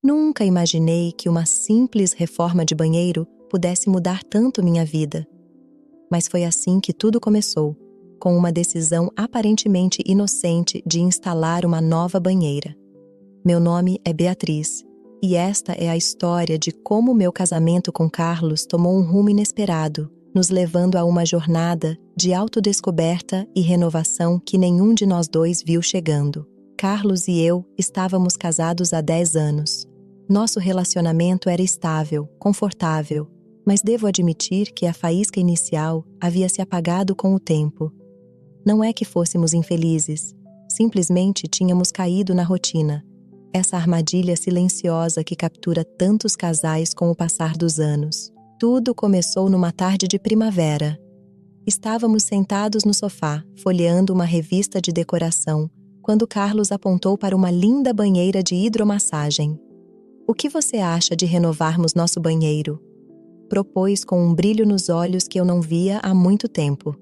Nunca imaginei que uma simples reforma de banheiro pudesse mudar tanto minha vida. Mas foi assim que tudo começou, com uma decisão aparentemente inocente de instalar uma nova banheira. Meu nome é Beatriz, e esta é a história de como meu casamento com Carlos tomou um rumo inesperado, nos levando a uma jornada de autodescoberta e renovação que nenhum de nós dois viu chegando. Carlos e eu estávamos casados há 10 anos. Nosso relacionamento era estável, confortável, mas devo admitir que a faísca inicial havia se apagado com o tempo. Não é que fôssemos infelizes, simplesmente tínhamos caído na rotina, essa armadilha silenciosa que captura tantos casais com o passar dos anos. Tudo começou numa tarde de primavera. Estávamos sentados no sofá, folheando uma revista de decoração, quando Carlos apontou para uma linda banheira de hidromassagem. "O que você acha de renovarmos nosso banheiro?" Propôs com um brilho nos olhos que eu não via há muito tempo.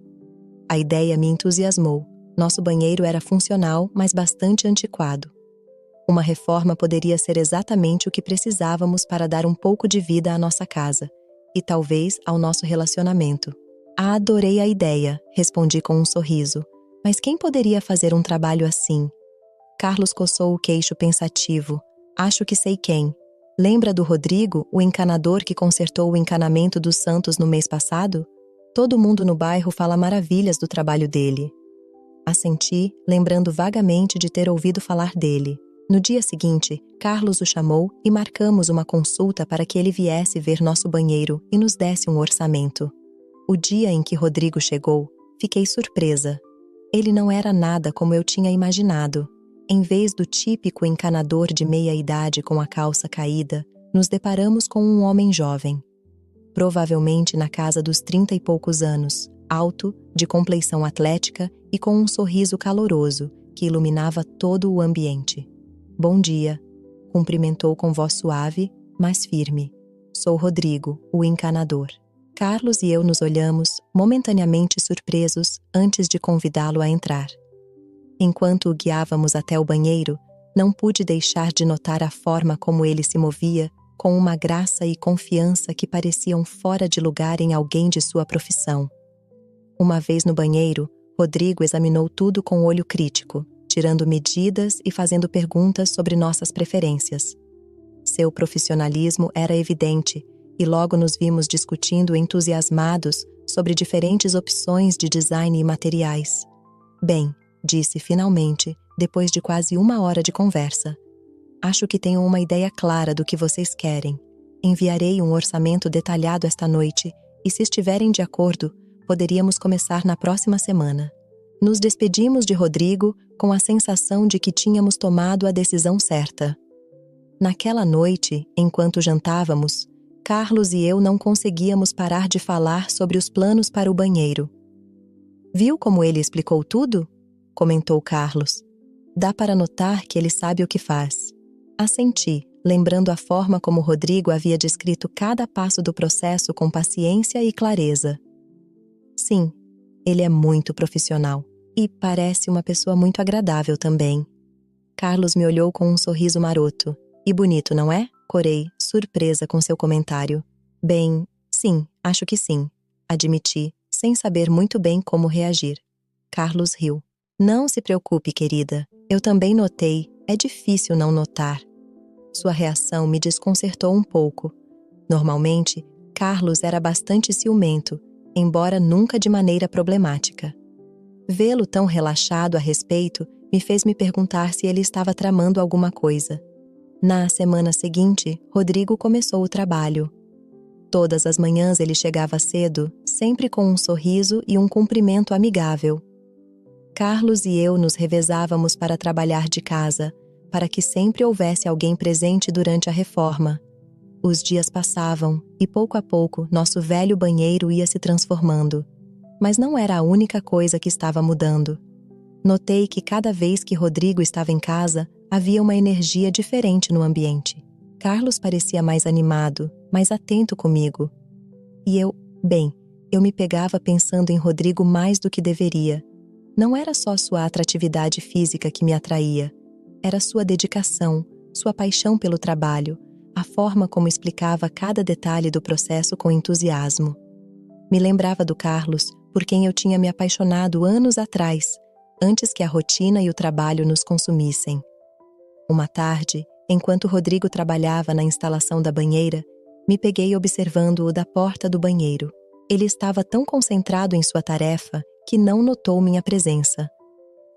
A ideia me entusiasmou. Nosso banheiro era funcional, mas bastante antiquado. Uma reforma poderia ser exatamente o que precisávamos para dar um pouco de vida à nossa casa, e talvez ao nosso relacionamento. "Adorei a ideia", respondi com um sorriso. "Mas quem poderia fazer um trabalho assim?" Carlos coçou o queixo pensativo. "Acho que sei quem. Lembra do Rodrigo, o encanador que consertou o encanamento dos Santos no mês passado? Todo mundo no bairro fala maravilhas do trabalho dele." Assenti, lembrando vagamente de ter ouvido falar dele. No dia seguinte, Carlos o chamou e marcamos uma consulta para que ele viesse ver nosso banheiro e nos desse um orçamento. O dia em que Rodrigo chegou, fiquei surpresa. Ele não era nada como eu tinha imaginado. Em vez do típico encanador de meia-idade com a calça caída, nos deparamos com um homem jovem. Provavelmente na casa dos 30 e poucos anos, alto, de compleição atlética e com um sorriso caloroso que iluminava todo o ambiente. "Bom dia", cumprimentou com voz suave, mas firme. "Sou Rodrigo, o encanador." Carlos e eu nos olhamos, momentaneamente surpresos, antes de convidá-lo a entrar. Enquanto o guiávamos até o banheiro, não pude deixar de notar a forma como ele se movia, com uma graça e confiança que pareciam fora de lugar em alguém de sua profissão. Uma vez no banheiro, Rodrigo examinou tudo com olho crítico, tirando medidas e fazendo perguntas sobre nossas preferências. Seu profissionalismo era evidente, e logo nos vimos discutindo entusiasmados sobre diferentes opções de design e materiais. "Bem", disse finalmente, depois de quase 1 hora de conversa. "Acho que tenho uma ideia clara do que vocês querem. Enviarei um orçamento detalhado esta noite e, se estiverem de acordo, poderíamos começar na próxima semana." Nos despedimos de Rodrigo com a sensação de que tínhamos tomado a decisão certa. Naquela noite, enquanto jantávamos, Carlos e eu não conseguíamos parar de falar sobre os planos para o banheiro. "Viu como ele explicou tudo?" comentou Carlos. "Dá para notar que ele sabe o que faz." Assenti, lembrando a forma como Rodrigo havia descrito cada passo do processo com paciência e clareza. "Sim, ele é muito profissional. E parece uma pessoa muito agradável também." Carlos me olhou com um sorriso maroto. "E bonito, não é?" corei, surpresa com seu comentário. "Bem, sim, acho que sim", admiti, sem saber muito bem como reagir. Carlos riu. "Não se preocupe, querida. Eu também notei. É difícil não notar." Sua reação me desconcertou um pouco. Normalmente, Carlos era bastante ciumento, embora nunca de maneira problemática. Vê-lo tão relaxado a respeito me fez me perguntar se ele estava tramando alguma coisa. Na semana seguinte, Rodrigo começou o trabalho. Todas as manhãs ele chegava cedo, sempre com um sorriso e um cumprimento amigável. Carlos e eu nos revezávamos para trabalhar de casa, para que sempre houvesse alguém presente durante a reforma. Os dias passavam e, pouco a pouco, nosso velho banheiro ia se transformando. Mas não era a única coisa que estava mudando. Notei que cada vez que Rodrigo estava em casa, havia uma energia diferente no ambiente. Carlos parecia mais animado, mais atento comigo. E eu me pegava pensando em Rodrigo mais do que deveria. Não era só sua atratividade física que me atraía. Era sua dedicação, sua paixão pelo trabalho, a forma como explicava cada detalhe do processo com entusiasmo. Me lembrava do Carlos, por quem eu tinha me apaixonado anos atrás, antes que a rotina e o trabalho nos consumissem. Uma tarde, enquanto Rodrigo trabalhava na instalação da banheira, me peguei observando-o da porta do banheiro. Ele estava tão concentrado em sua tarefa que não notou minha presença.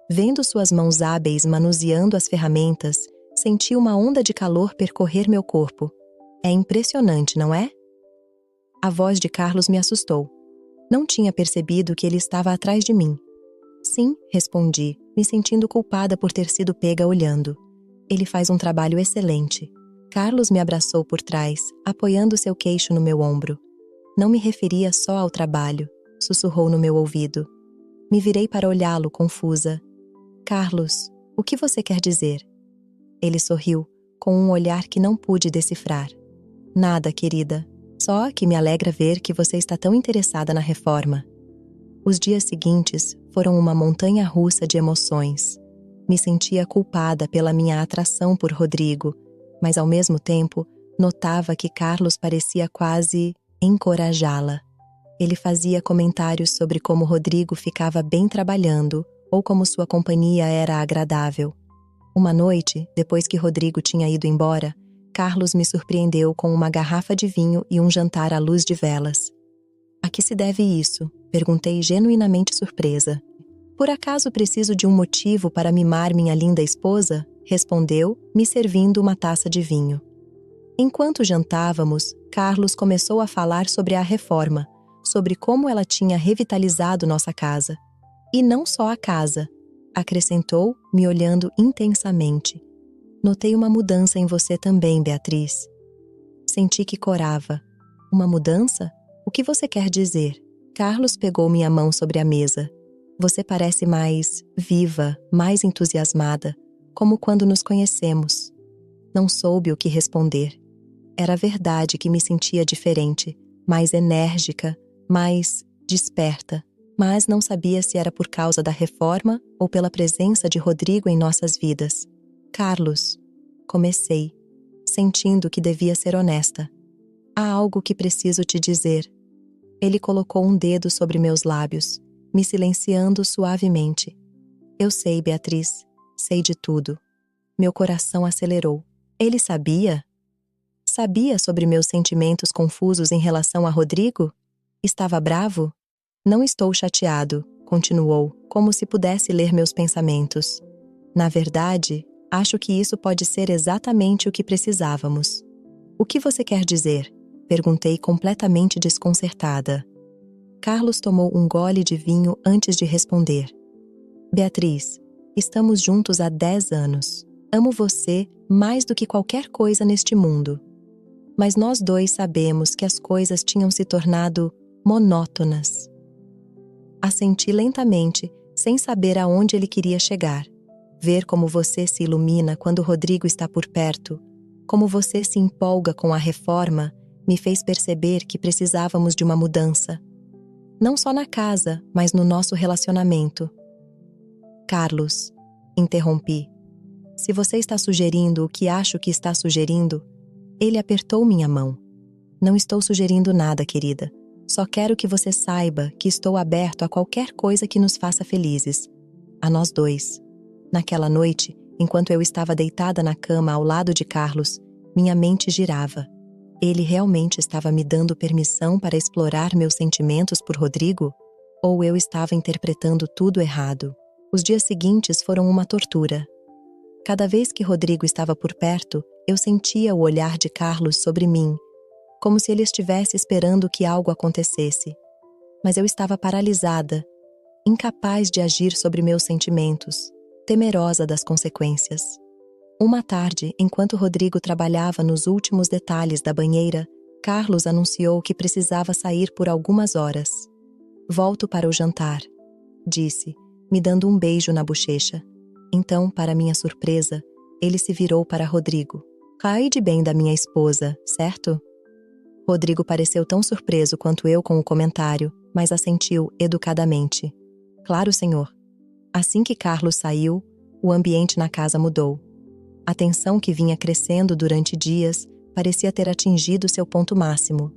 Vendo suas mãos hábeis manuseando as ferramentas, senti uma onda de calor percorrer meu corpo. É impressionante, não é? A voz de Carlos me assustou. Não tinha percebido que ele estava atrás de mim. Sim, respondi, me sentindo culpada por ter sido pega olhando. Ele faz um trabalho excelente. Carlos me abraçou por trás, apoiando seu queixo no meu ombro. Não me referia só ao trabalho, sussurrou no meu ouvido. Me virei para olhá-lo, confusa. Carlos, o que você quer dizer? Ele sorriu, com um olhar que não pude decifrar. Nada, querida. Só que me alegra ver que você está tão interessada na reforma. Os dias seguintes foram uma montanha-russa de emoções. Me sentia culpada pela minha atração por Rodrigo, mas ao mesmo tempo notava que Carlos parecia quase encorajá-la. Ele fazia comentários sobre como Rodrigo ficava bem trabalhando ou como sua companhia era agradável. Uma noite, depois que Rodrigo tinha ido embora, Carlos me surpreendeu com uma garrafa de vinho e um jantar à luz de velas. A que se deve isso? Perguntei genuinamente surpresa. Por acaso preciso de um motivo para mimar minha linda esposa? Respondeu, me servindo uma taça de vinho. Enquanto jantávamos, Carlos começou a falar sobre a reforma, sobre como ela tinha revitalizado nossa casa. E não só a casa, acrescentou, me olhando intensamente. Notei uma mudança em você também, Beatriz. Senti que corava. Uma mudança? O que você quer dizer? Carlos pegou minha mão sobre a mesa. Você parece mais viva, mais entusiasmada, como quando nos conhecemos. Não soube o que responder. Era verdade que me sentia diferente, mais enérgica, mais desperta, mas não sabia se era por causa da reforma ou pela presença de Rodrigo em nossas vidas. Carlos, comecei, sentindo que devia ser honesta. Há algo que preciso te dizer. Ele colocou um dedo sobre meus lábios, me silenciando suavemente. Eu sei, Beatriz, sei de tudo. Meu coração acelerou. Ele sabia? Sabia sobre meus sentimentos confusos em relação a Rodrigo? Estava bravo? Não estou chateado, continuou, como se pudesse ler meus pensamentos. Na verdade, acho que isso pode ser exatamente o que precisávamos. O que você quer dizer? Perguntei completamente desconcertada. Carlos tomou um gole de vinho antes de responder. Beatriz, estamos juntos há 10 anos. Amo você mais do que qualquer coisa neste mundo. Mas nós dois sabemos que as coisas tinham se tornado monótonas. Assenti lentamente, sem saber aonde ele queria chegar. Ver como você se ilumina quando Rodrigo está por perto, como você se empolga com a reforma, me fez perceber que precisávamos de uma mudança. Não só na casa, mas no nosso relacionamento. Carlos, interrompi. Se você está sugerindo o que acho que está sugerindo, ele apertou minha mão. Não estou sugerindo nada, querida. Só quero que você saiba que estou aberto a qualquer coisa que nos faça felizes. A nós dois. Naquela noite, enquanto eu estava deitada na cama ao lado de Carlos, minha mente girava. Ele realmente estava me dando permissão para explorar meus sentimentos por Rodrigo? Ou eu estava interpretando tudo errado? Os dias seguintes foram uma tortura. Cada vez que Rodrigo estava por perto, eu sentia o olhar de Carlos sobre mim, como se ele estivesse esperando que algo acontecesse. Mas eu estava paralisada, incapaz de agir sobre meus sentimentos, temerosa das consequências. Uma tarde, enquanto Rodrigo trabalhava nos últimos detalhes da banheira, Carlos anunciou que precisava sair por algumas horas. Volto para o jantar, disse, me dando um beijo na bochecha. Então, para minha surpresa, ele se virou para Rodrigo. Cuide bem da minha esposa, certo? Rodrigo pareceu tão surpreso quanto eu com o comentário, mas assentiu educadamente. Claro, senhor. Assim que Carlos saiu, o ambiente na casa mudou. A tensão que vinha crescendo durante dias parecia ter atingido seu ponto máximo.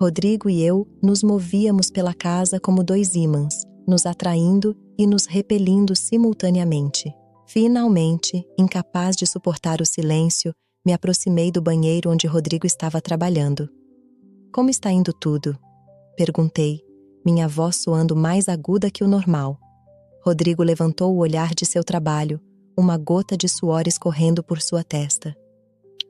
Rodrigo e eu nos movíamos pela casa como dois ímãs, nos atraindo e nos repelindo simultaneamente. Finalmente, incapaz de suportar o silêncio, me aproximei do banheiro onde Rodrigo estava trabalhando. "Como está indo tudo?" perguntei, minha voz soando mais aguda que o normal. Rodrigo levantou o olhar de seu trabalho, uma gota de suor escorrendo por sua testa.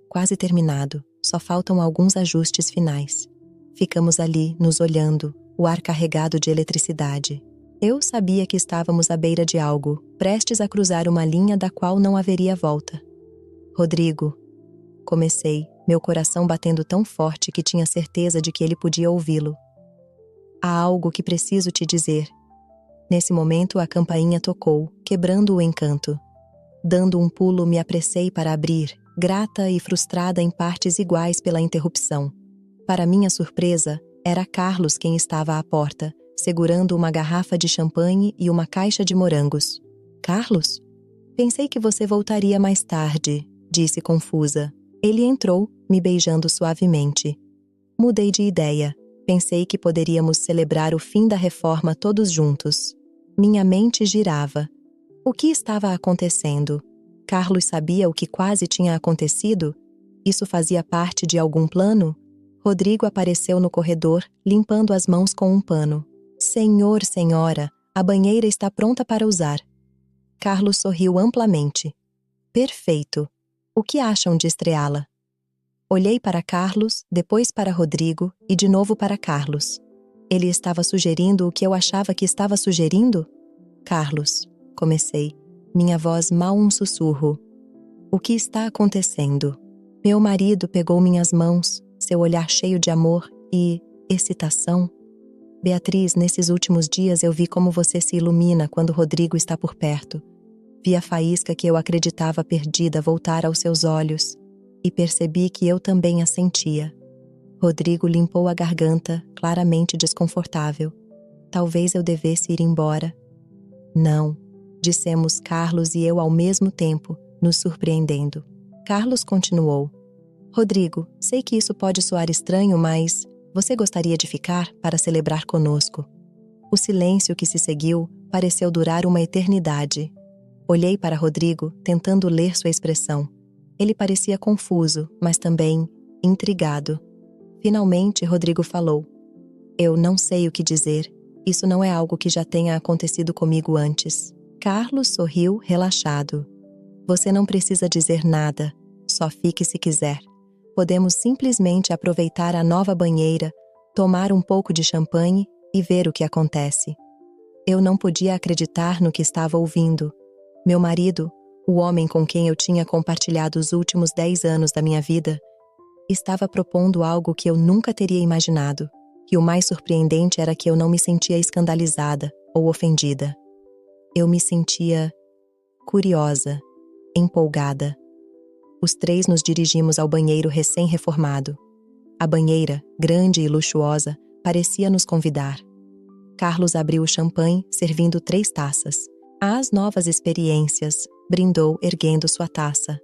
"Quase terminado, só faltam alguns ajustes finais." Ficamos ali, nos olhando, o ar carregado de eletricidade. Eu sabia que estávamos à beira de algo, prestes a cruzar uma linha da qual não haveria volta. "Rodrigo", comecei, meu coração batendo tão forte que tinha certeza de que ele podia ouvi-lo. "Há algo que preciso te dizer." Nesse momento a campainha tocou, quebrando o encanto. Dando um pulo, me apressei para abrir, grata e frustrada em partes iguais pela interrupção. Para minha surpresa, era Carlos quem estava à porta, segurando uma garrafa de champanhe e uma caixa de morangos. "Carlos? Pensei que você voltaria mais tarde", disse confusa. Ele entrou, me beijando suavemente. Mudei de ideia. Pensei que poderíamos celebrar o fim da reforma todos juntos. Minha mente girava. O que estava acontecendo? Carlos sabia o que quase tinha acontecido? Isso fazia parte de algum plano? Rodrigo apareceu no corredor, limpando as mãos com um pano. "Senhor, senhora, a banheira está pronta para usar." Carlos sorriu amplamente. "Perfeito. O que acham de estreá-la?" Olhei para Carlos, depois para Rodrigo e de novo para Carlos. Ele estava sugerindo o que eu achava que estava sugerindo? "Carlos", comecei, minha voz mal um sussurro. "O que está acontecendo?" Meu marido pegou minhas mãos, seu olhar cheio de amor e excitação. "Beatriz, nesses últimos dias eu vi como você se ilumina quando Rodrigo está por perto. Vi a faísca que eu acreditava perdida voltar aos seus olhos e percebi que eu também a sentia." Rodrigo limpou a garganta, claramente desconfortável. "Talvez eu devesse ir embora." "Não", dissemos Carlos e eu ao mesmo tempo, nos surpreendendo. Carlos continuou. "Rodrigo, sei que isso pode soar estranho, mas você gostaria de ficar para celebrar conosco?" O silêncio que se seguiu pareceu durar uma eternidade. Olhei para Rodrigo, tentando ler sua expressão. Ele parecia confuso, mas também intrigado. Finalmente, Rodrigo falou. "Eu não sei o que dizer. Isso não é algo que já tenha acontecido comigo antes." Carlos sorriu relaxado. "Você não precisa dizer nada. Só fique se quiser. Podemos simplesmente aproveitar a nova banheira, tomar um pouco de champanhe e ver o que acontece." Eu não podia acreditar no que estava ouvindo. Meu marido, o homem com quem eu tinha compartilhado os últimos 10 anos da minha vida, estava propondo algo que eu nunca teria imaginado. E o mais surpreendente era que eu não me sentia escandalizada ou ofendida. Eu me sentia curiosa, empolgada. Os três nos dirigimos ao banheiro recém-reformado. A banheira, grande e luxuosa, parecia nos convidar. Carlos abriu o champanhe, servindo 3 taças. "Às novas experiências", brindou, erguendo sua taça.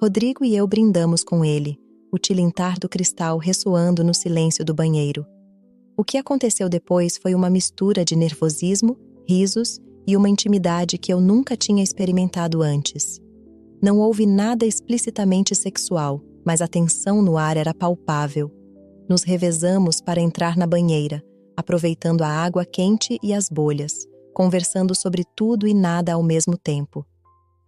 Rodrigo e eu brindamos com ele, o tilintar do cristal ressoando no silêncio do banheiro. O que aconteceu depois foi uma mistura de nervosismo, risos e uma intimidade que eu nunca tinha experimentado antes. Não houve nada explicitamente sexual, mas a tensão no ar era palpável. Nos revezamos para entrar na banheira, aproveitando a água quente e as bolhas, conversando sobre tudo e nada ao mesmo tempo.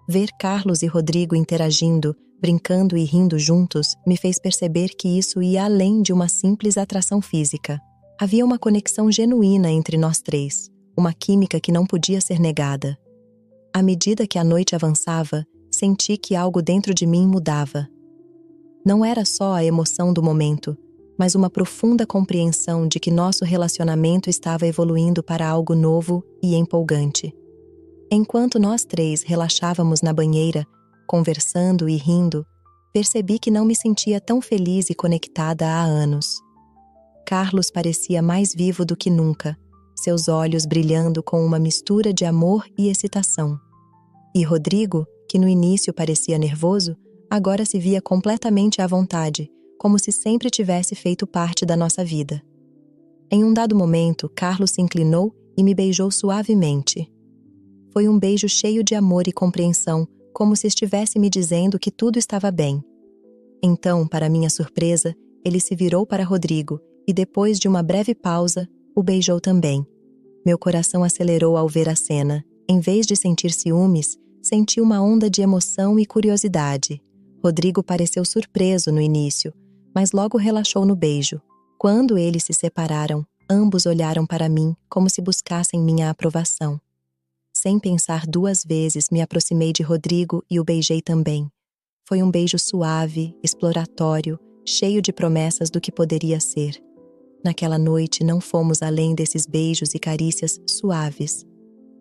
Ver Carlos e Rodrigo interagindo, brincando e rindo juntos, me fez perceber que isso ia além de uma simples atração física. Havia uma conexão genuína entre nós três, uma química que não podia ser negada. À medida que a noite avançava, senti que algo dentro de mim mudava. Não era só a emoção do momento, mas uma profunda compreensão de que nosso relacionamento estava evoluindo para algo novo e empolgante. Enquanto nós três relaxávamos na banheira, conversando e rindo, percebi que não me sentia tão feliz e conectada há anos. Carlos parecia mais vivo do que nunca, seus olhos brilhando com uma mistura de amor e excitação. E Rodrigo, que no início parecia nervoso, agora se via completamente à vontade, como se sempre tivesse feito parte da nossa vida. Em um dado momento, Carlos se inclinou e me beijou suavemente. Foi um beijo cheio de amor e compreensão, como se estivesse me dizendo que tudo estava bem. Então, para minha surpresa, ele se virou para Rodrigo e, depois de uma breve pausa, o beijou também. Meu coração acelerou ao ver a cena. Em vez de sentir ciúmes, senti uma onda de emoção e curiosidade. Rodrigo pareceu surpreso no início, mas logo relaxou no beijo. Quando eles se separaram, ambos olharam para mim como se buscassem minha aprovação. Sem pensar duas vezes, me aproximei de Rodrigo e o beijei também. Foi um beijo suave, exploratório, cheio de promessas do que poderia ser. Naquela noite não fomos além desses beijos e carícias suaves.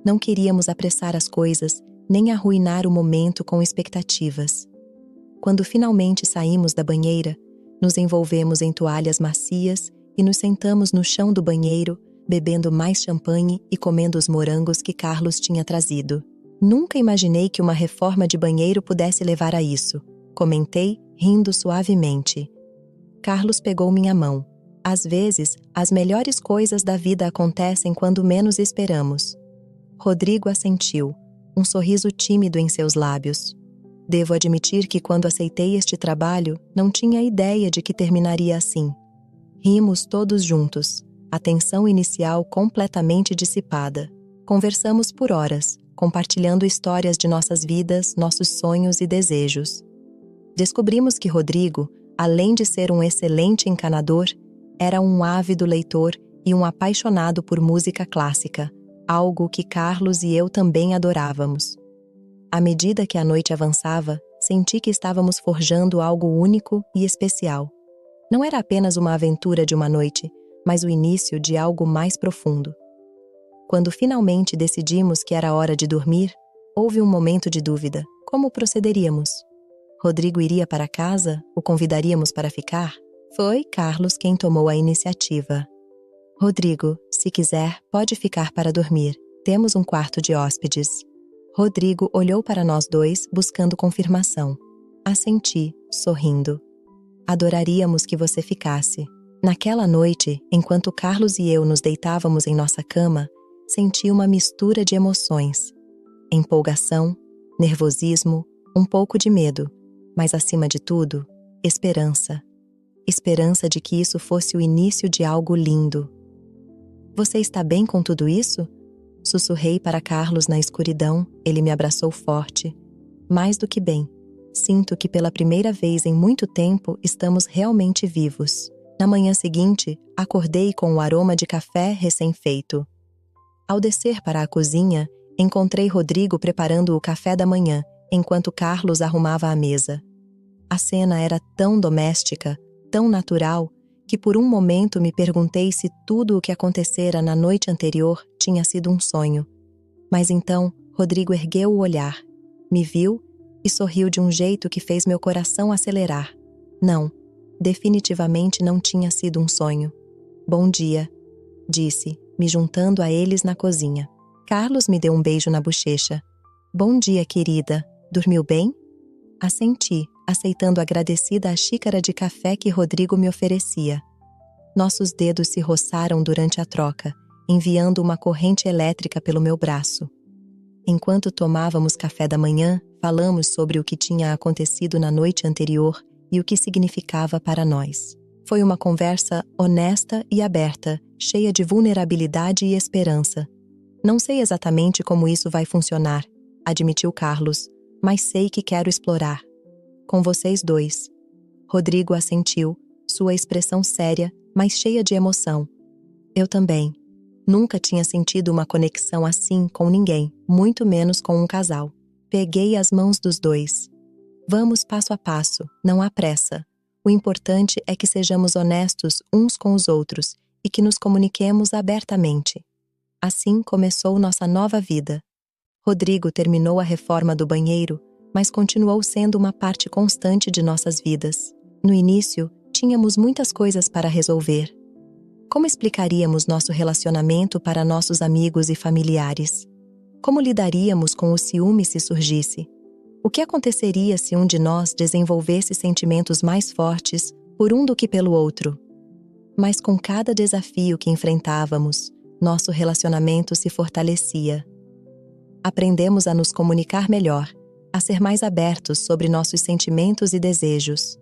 Não queríamos apressar as coisas, nem arruinar o momento com expectativas. Quando finalmente saímos da banheira, nos envolvemos em toalhas macias e nos sentamos no chão do banheiro, bebendo mais champanhe e comendo os morangos que Carlos tinha trazido. Nunca imaginei que uma reforma de banheiro pudesse levar a isso, comentei, rindo suavemente. Carlos pegou minha mão. Às vezes, as melhores coisas da vida acontecem quando menos esperamos. Rodrigo assentiu, um sorriso tímido em seus lábios. Devo admitir que quando aceitei este trabalho, não tinha ideia de que terminaria assim. Rimos todos juntos, a tensão inicial completamente dissipada. Conversamos por horas, compartilhando histórias de nossas vidas, nossos sonhos e desejos. Descobrimos que Rodrigo, além de ser um excelente encanador, era um ávido leitor e um apaixonado por música clássica, algo que Carlos e eu também adorávamos. À medida que a noite avançava, senti que estávamos forjando algo único e especial. Não era apenas uma aventura de uma noite, mas o início de algo mais profundo. Quando finalmente decidimos que era hora de dormir, houve um momento de dúvida. Como procederíamos? Rodrigo iria para casa? O convidaríamos para ficar? Foi Carlos quem tomou a iniciativa. Rodrigo, se quiser, pode ficar para dormir. Temos um quarto de hóspedes. Rodrigo olhou para nós dois, buscando confirmação. Assenti, sorrindo. Adoraríamos que você ficasse. Naquela noite, enquanto Carlos e eu nos deitávamos em nossa cama, senti uma mistura de emoções. Empolgação, nervosismo, um pouco de medo, mas acima de tudo, esperança. Esperança de que isso fosse o início de algo lindo. Você está bem com tudo isso? Sussurrei para Carlos na escuridão, ele me abraçou forte. Mais do que bem. Sinto que pela primeira vez em muito tempo estamos realmente vivos. Na manhã seguinte, acordei com o aroma de café recém-feito. Ao descer para a cozinha, encontrei Rodrigo preparando o café da manhã, enquanto Carlos arrumava a mesa. A cena era tão doméstica, tão natural, que por um momento me perguntei se tudo o que acontecera na noite anterior tinha sido um sonho. Mas então, Rodrigo ergueu o olhar, me viu e sorriu de um jeito que fez meu coração acelerar. Não, definitivamente não tinha sido um sonho. Bom dia, disse, me juntando a eles na cozinha. Carlos me deu um beijo na bochecha. Bom dia, querida. Dormiu bem? Assenti, aceitando agradecida a xícara de café que Rodrigo me oferecia. Nossos dedos se roçaram durante a troca, enviando uma corrente elétrica pelo meu braço. Enquanto tomávamos café da manhã, falamos sobre o que tinha acontecido na noite anterior e o que significava para nós. Foi uma conversa honesta e aberta, cheia de vulnerabilidade e esperança. Não sei exatamente como isso vai funcionar, admitiu Carlos, mas sei que quero explorar. Com vocês dois. Rodrigo assentiu, sua expressão séria, mas cheia de emoção. Eu também. Nunca tinha sentido uma conexão assim com ninguém, muito menos com um casal. Peguei as mãos dos dois. Vamos passo a passo, não há pressa. O importante é que sejamos honestos uns com os outros e que nos comuniquemos abertamente. Assim começou nossa nova vida. Rodrigo terminou a reforma do banheiro, mas continuou sendo uma parte constante de nossas vidas. No início, tínhamos muitas coisas para resolver. Como explicaríamos nosso relacionamento para nossos amigos e familiares? Como lidaríamos com o ciúme se surgisse? O que aconteceria se um de nós desenvolvesse sentimentos mais fortes por um do que pelo outro? Mas com cada desafio que enfrentávamos, nosso relacionamento se fortalecia. Aprendemos a nos comunicar melhor, a ser mais abertos sobre nossos sentimentos e desejos.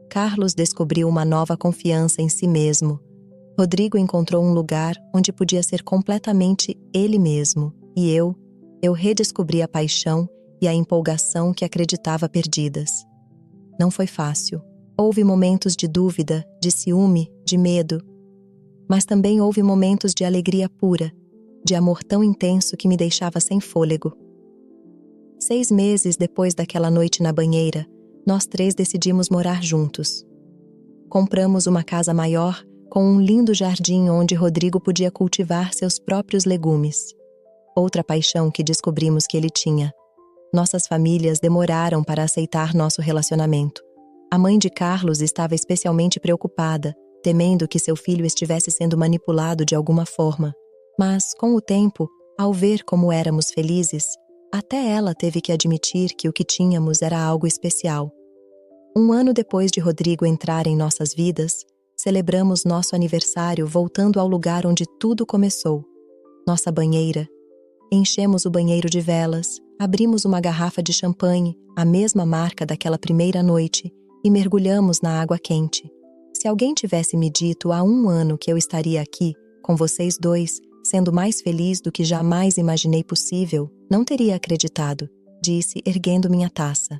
Carlos descobriu uma nova confiança em si mesmo. Rodrigo encontrou um lugar onde podia ser completamente ele mesmo. E eu redescobri a paixão e a empolgação que acreditava perdidas. Não foi fácil. Houve momentos de dúvida, de ciúme, de medo. Mas também houve momentos de alegria pura, de amor tão intenso que me deixava sem fôlego. 6 meses depois daquela noite na banheira, nós 3 decidimos morar juntos. Compramos uma casa maior, com um lindo jardim onde Rodrigo podia cultivar seus próprios legumes. Outra paixão que descobrimos que ele tinha. Nossas famílias demoraram para aceitar nosso relacionamento. A mãe de Carlos estava especialmente preocupada, temendo que seu filho estivesse sendo manipulado de alguma forma. Mas, com o tempo, ao ver como éramos felizes, até ela teve que admitir que o que tínhamos era algo especial. 1 ano depois de Rodrigo entrar em nossas vidas, celebramos nosso aniversário voltando ao lugar onde tudo começou, nossa banheira. Enchemos o banheiro de velas, abrimos uma garrafa de champanhe, a mesma marca daquela primeira noite, e mergulhamos na água quente. Se alguém tivesse me dito há 1 ano que eu estaria aqui, com vocês 2, sendo mais feliz do que jamais imaginei possível, não teria acreditado, disse, erguendo minha taça.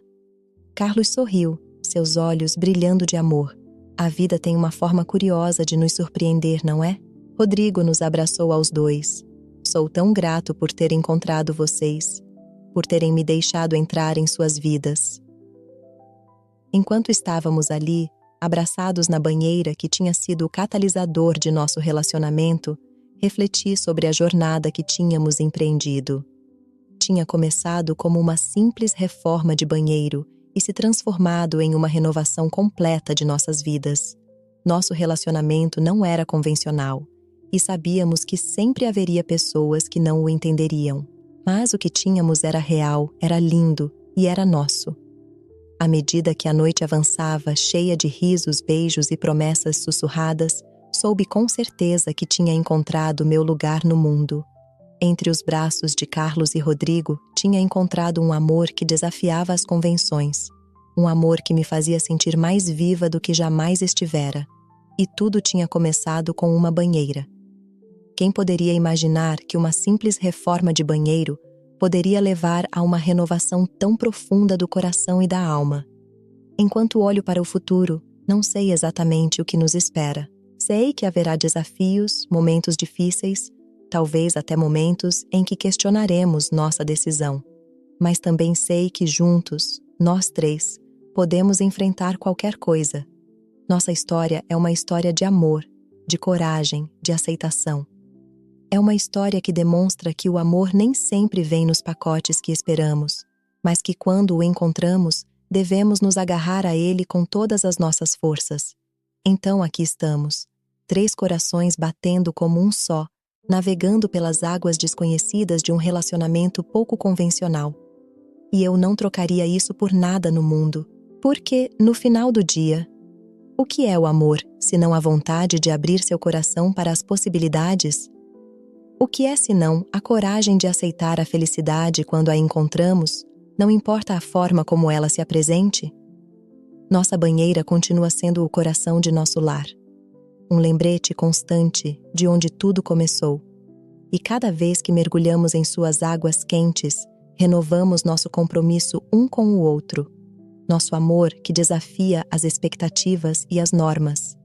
Carlos sorriu, seus olhos brilhando de amor. A vida tem uma forma curiosa de nos surpreender, não é? Rodrigo nos abraçou aos 2. Sou tão grato por ter encontrado vocês, por terem me deixado entrar em suas vidas. Enquanto estávamos ali, abraçados na banheira que tinha sido o catalisador de nosso relacionamento, refleti sobre a jornada que tínhamos empreendido. Tinha começado como uma simples reforma de banheiro e se transformado em uma renovação completa de nossas vidas. Nosso relacionamento não era convencional, e sabíamos que sempre haveria pessoas que não o entenderiam. Mas o que tínhamos era real, era lindo e era nosso. À medida que a noite avançava, cheia de risos, beijos e promessas sussurradas, soube com certeza que tinha encontrado meu lugar no mundo. Entre os braços de Carlos e Rodrigo, tinha encontrado um amor que desafiava as convenções. Um amor que me fazia sentir mais viva do que jamais estivera. E tudo tinha começado com uma banheira. Quem poderia imaginar que uma simples reforma de banheiro poderia levar a uma renovação tão profunda do coração e da alma? Enquanto olho para o futuro, não sei exatamente o que nos espera. Sei que haverá desafios, momentos difíceis, talvez até momentos em que questionaremos nossa decisão. Mas também sei que juntos, nós 3, podemos enfrentar qualquer coisa. Nossa história é uma história de amor, de coragem, de aceitação. É uma história que demonstra que o amor nem sempre vem nos pacotes que esperamos, mas que quando o encontramos, devemos nos agarrar a ele com todas as nossas forças. Então aqui estamos, 3 corações batendo como um só, navegando pelas águas desconhecidas de um relacionamento pouco convencional. E eu não trocaria isso por nada no mundo, porque, no final do dia, o que é o amor, senão a vontade de abrir seu coração para as possibilidades? O que é senão a coragem de aceitar a felicidade quando a encontramos, não importa a forma como ela se apresente? Nossa banheira continua sendo o coração de nosso lar. Um lembrete constante de onde tudo começou. E cada vez que mergulhamos em suas águas quentes, renovamos nosso compromisso um com o outro. Nosso amor que desafia as expectativas e as normas.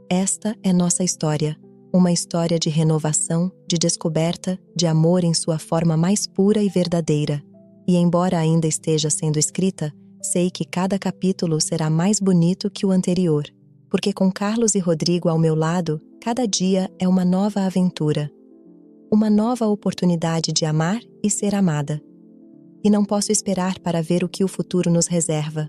Esta é nossa história. Uma história de renovação, de descoberta, de amor em sua forma mais pura e verdadeira. E embora ainda esteja sendo escrita, sei que cada capítulo será mais bonito que o anterior. Porque com Carlos e Rodrigo ao meu lado, cada dia é uma nova aventura. Uma nova oportunidade de amar e ser amada. E não posso esperar para ver o que o futuro nos reserva.